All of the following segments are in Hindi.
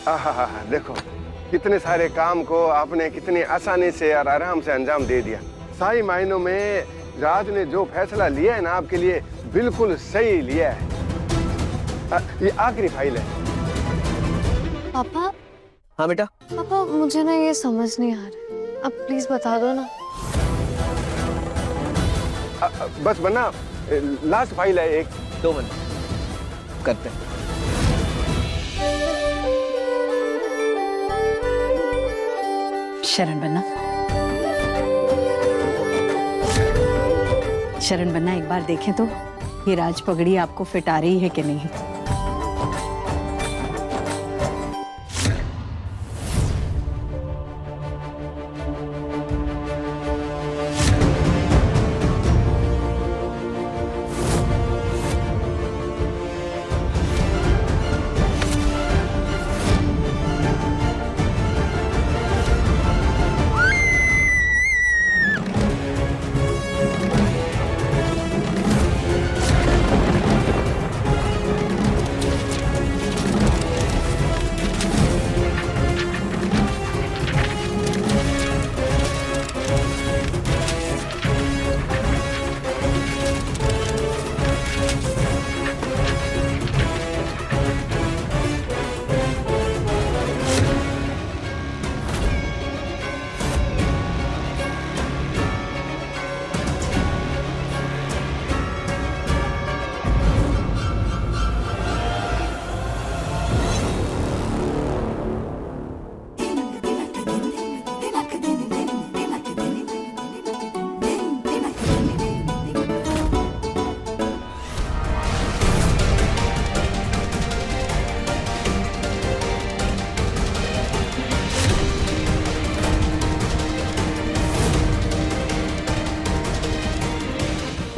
आहा, देखो कितने सारे काम को आपने कितनी आसानी से और आराम से अंजाम दे दिया। सही मायनों में राज ने जो फैसला लिया है ना आपके लिए, बिल्कुल सही लिया है। ये आखिरी फाइल है। पापा। हाँ बेटा। पापा मुझे ना ये समझ नहीं आ रहा, अब प्लीज बता दो ना। बस बना, लास्ट फाइल है, 2 मिनट करते हैं। शरण बन्ना, शरण बन्ना एक बार देखें तो ये राज पगड़ी आपको फिट आ रही है कि नहीं।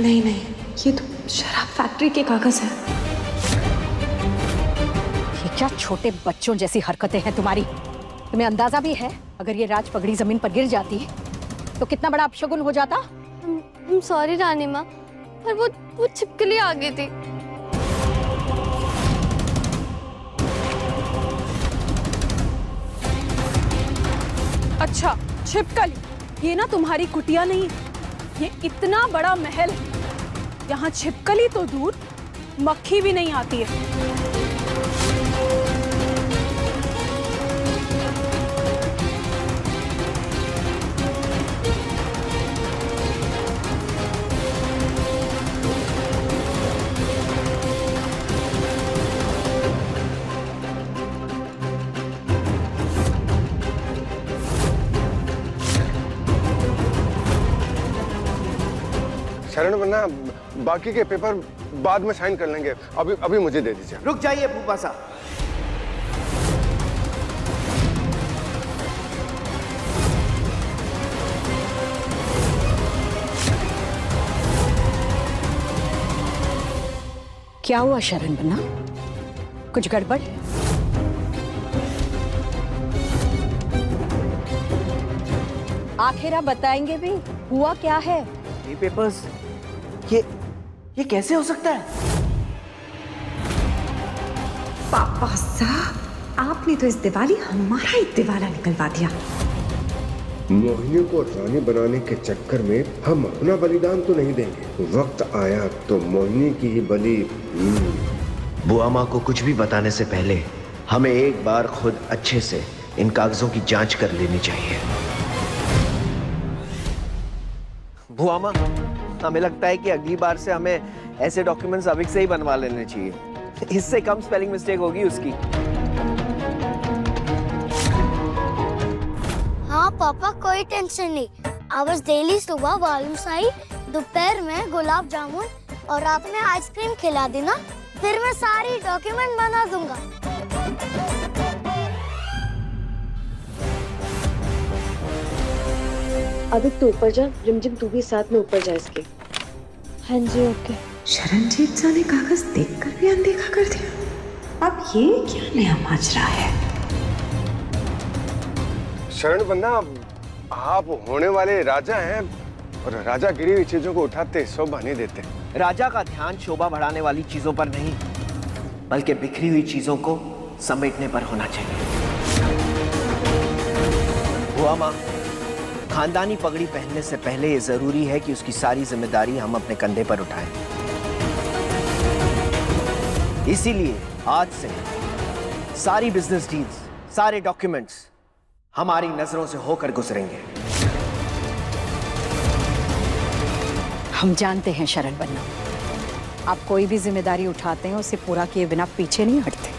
नहीं नहीं, ये तो शराब फैक्ट्री के कागज है। ये क्या छोटे बच्चों जैसी हरकतें हैं तुम्हारी। तुम्हें अंदाजा भी है अगर ये राज पगड़ी जमीन पर गिर जाती तो कितना बड़ा अपशगुन हो जाता। सॉरी रानी माँ, पर वो छिपकली आ गई थी। अच्छा छिपकली, ये ना तुम्हारी कुटिया नहीं, ये इतना बड़ा महल, यहाँ छिपकली तो दूर मक्खी भी नहीं आती है। शरण बन्ना, बाकी के पेपर बाद में साइन कर लेंगे, अभी मुझे दे दीजिए। रुक जाइए फूफा साहब। क्या हुआ शरण बन्ना, कुछ गड़बड़? आखिर आप बताएंगे भी हुआ क्या है? ये पेपर्स, ये कैसे हो सकता है? पापा साहब, आपने तो इस दिवाली हमारा ही दिवाला निकलवा दिया। मोहिनी को रानी बनाने के चक्कर में हम अपना बलिदान तो नहीं देंगे। वक्त आया तो मोहिनी की ही बलि। बुआ माँ को कुछ भी बताने से पहले हमें एक बार खुद अच्छे से इन कागजों की जांच कर लेनी चाहिए। बुआ माँ, हमें लगता है कि अगली बार से हमें ऐसे डॉक्यूमेंट्स अभी से ही बनवा लेने चाहिए, इससे कम स्पेलिंग मिस्टेक होगी उसकी। हाँ पापा, कोई टेंशन नहीं। आज डेली सुबह बालूशाही, दोपहर में गुलाब जामुन और रात में आइसक्रीम खिला देना, फिर मैं सारी डॉक्यूमेंट बना दूंगा। अभी तो ऊपर जा, रिमझिम तू भी साथ में ऊपर जा इसके। हाँ जी ओके। शरणजीत सा ने कागज देखकर भी अनदेखा कर दिया। अब ये क्या नया माजरा है? शरण बन्ना, आप होने वाले राजा हैं और राजा गिरी हुई चीजों को उठाते शोभा नहीं देते। राजा का ध्यान शोभा बढ़ाने वाली चीजों पर नहीं, बल्कि बिखरी हुई चीजों को समेटने पर होना चाहिए। बुआ माँ, खानदानी पगड़ी पहनने से पहले ये जरूरी है कि उसकी सारी जिम्मेदारी हम अपने कंधे पर उठाएं। इसीलिए आज से सारी बिजनेस डील्स, सारे डॉक्यूमेंट्स हमारी नजरों से होकर गुजरेंगे। हम जानते हैं शरण बन्ना, आप कोई भी जिम्मेदारी उठाते हैं उसे पूरा किए बिना पीछे नहीं हटते।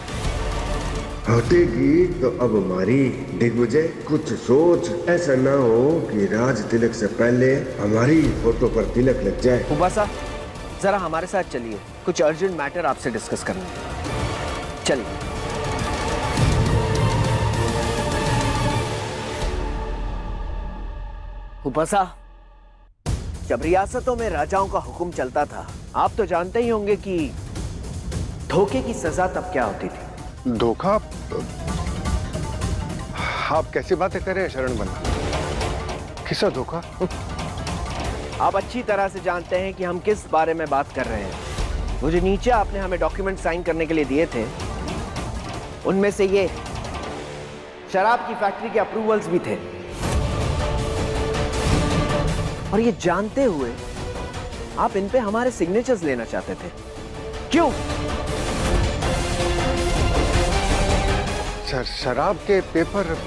हटेगी तो अब हमारी दिग्विजय, कुछ सोच, ऐसा ना हो कि राज तिलक से पहले हमारी फोटो पर तिलक लग जाए। फूफा साहब जरा हमारे साथ चलिए, कुछ अर्जेंट मैटर आपसे डिस्कस करना है। चलिए। फूफा साहब, जब रियासतों में राजाओं का हुक्म चलता था, आप तो जानते ही होंगे कि धोखे की सजा तब क्या होती थी। धोखा? आप कैसी बातें कर रहे हैं शरण बन्ना? किसका धोखा? आप अच्छी तरह से जानते हैं कि हम किस बारे में बात कर रहे हैं। वो जो नीचे आपने हमें डॉक्यूमेंट साइन करने के लिए दिए थे, उनमें से ये शराब की फैक्ट्री के अप्रूवल्स भी थे। और ये जानते हुए आप इन पे हमारे सिग्नेचर्स लेना चाहते थे, क्यों? शराब के पेपर?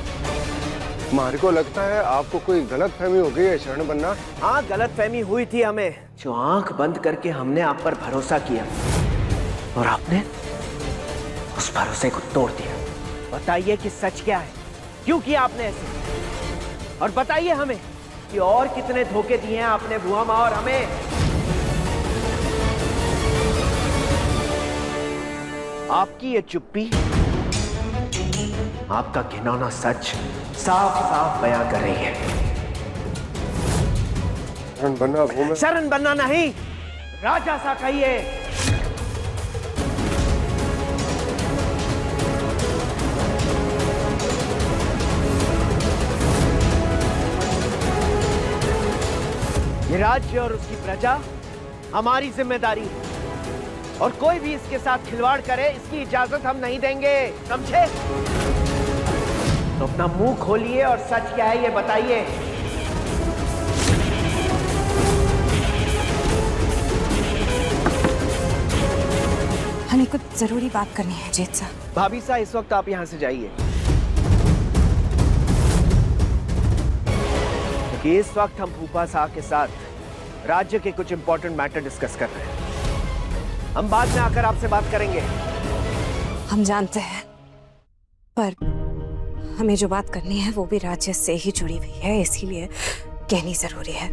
मारे को लगता है आपको कोई गलतफहमी हो गई है शरण बन्ना। हाँ, गलतफहमी हुई थी हमें। जो आंख बंद करके हमने आप पर भरोसा किया और आपने उस भरोसे को तोड़ दिया। बताइए कि सच क्या है, क्यों किया आपने ऐसे? और बताइए हमें कि और कितने धोखे दिए हैं आपने बुआ माँ और हमें। आपकी ये चुप्पी आपका घिनौना सच साफ साफ बयां कर रही है। शरण बन्ना, वो मैं... शरण बनना नहीं, राजा सा कहिए। ये राज्य और उसकी प्रजा हमारी जिम्मेदारी है, और कोई भी इसके साथ खिलवाड़ करे इसकी इजाजत हम नहीं देंगे, समझे? तो अपना मुंह खोलिए और सच क्या है ये बताइए। हमें कुछ जरूरी बात करनी है जेठ साहब। भाभी साहब, इस वक्त आप यहां से जाइए, क्योंकि इस वक्त हम फूफा साहब के साथ राज्य के कुछ इंपॉर्टेंट मैटर डिस्कस कर रहे हैं। हम बाद में आकर आपसे बात करेंगे। हम जानते हैं, पर हमें जो बात करनी है वो भी राज्य से ही जुड़ी हुई है, इसीलिए कहनी जरूरी है।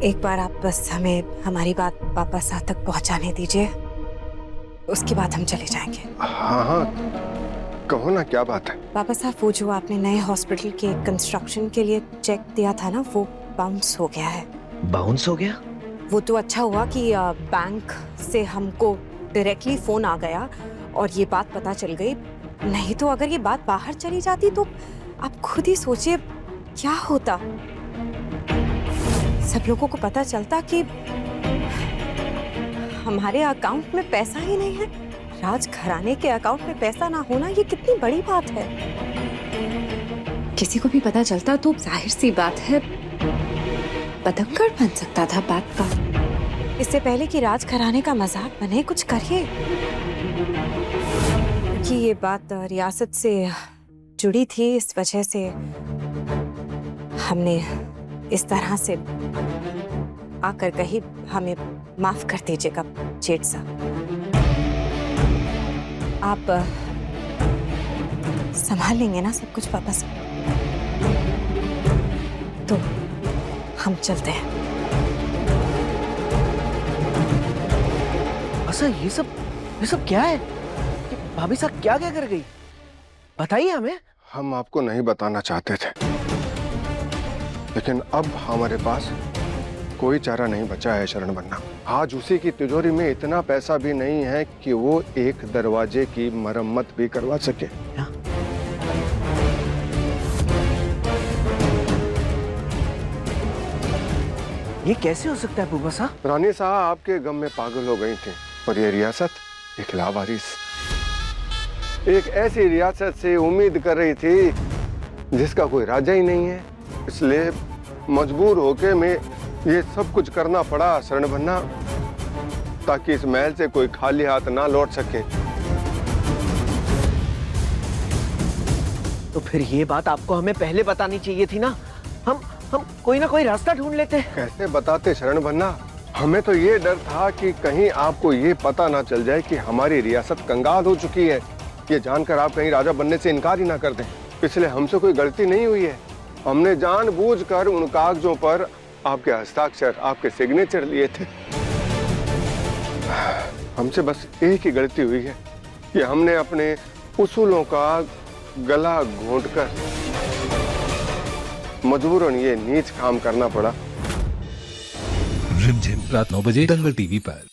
एक बार आप बस हमें हमारी बात पापा साहब तक पहुंचाने दीजिए, उसके बाद हम चले जाएंगे। हाँ हाँ, कहो ना, क्या बात है? पापा साहब, वो जो आपने नए हॉस्पिटल के कंस्ट्रक्शन के लिए चेक दिया था ना, वो बाउंस हो गया है। बाउंस हो गया? वो तो अच्छा हुआ कि बैंक से हमको डायरेक्टली फोन आ गया और ये बात पता चल गई, नहीं तो अगर ये बात बाहर चली जाती तो आप खुद ही सोचिए क्या होता। सब लोगों को पता चलता कि हमारे अकाउंट में पैसा ही नहीं है। राज घराने के अकाउंट में पैसा ना होना ये कितनी बड़ी बात है। किसी को भी पता चलता तो जाहिर सी बात है बदंगड़ बन सकता था बात का। इससे पहले कि राज घराने का मजाक बने, कुछ करिए, कि ये बात रियासत से जुड़ी थी, इस वजह से हमने इस तरह से आकर कही। हमें माफ कर दीजिएगा जेठ साहब। आप संभाल लेंगे ना सब कुछ पापा से? तो हम चलते हैं। अच्छा, ये सब क्या है? भाभी साहब क्या क्या कर गई? बताइए हमें। हम आपको नहीं बताना चाहते थे, लेकिन अब हमारे पास कोई चारा नहीं बचा है शरण बन्ना। आज उसी की तिजोरी में इतना पैसा भी नहीं है कि वो एक दरवाजे की मरम्मत भी करवा सके। ये कैसे हो सकता है बुआ साहब? रानी साहब आपके गम में पागल हो गई थी और ये रियासत के खिलाफ आ रही। एक ऐसी रियासत से उम्मीद कर रही थी जिसका कोई राजा ही नहीं है, इसलिए मजबूर होके मैं ये सब कुछ करना पड़ा शरणबन्ना, ताकि इस महल से कोई खाली हाथ ना लौट सके। तो फिर ये बात आपको हमें पहले बतानी चाहिए थी ना। हम कोई ना कोई रास्ता ढूंढ लेते। कैसे बताते शरणबन्ना, हमें तो ये डर था कि कहीं आपको ये पता ना चल जाए कि हमारी रियासत कंगाल हो चुकी है। ये जानकर आप कहीं राजा बनने से इनकार ही ना कर दें। इसलिए हमसे कोई गलती नहीं हुई है। हमने जानबूझकर उन कागजों पर आपके हस्ताक्षर, आपके सिग्नेचर लिए थे। हमसे बस एक ही गलती हुई है कि हमने अपने उसूलों का गला घोंटकर मजबूरन ये नीच काम करना पड़ा। रिमझिम रात 9 बजे दंगल टीवी पर।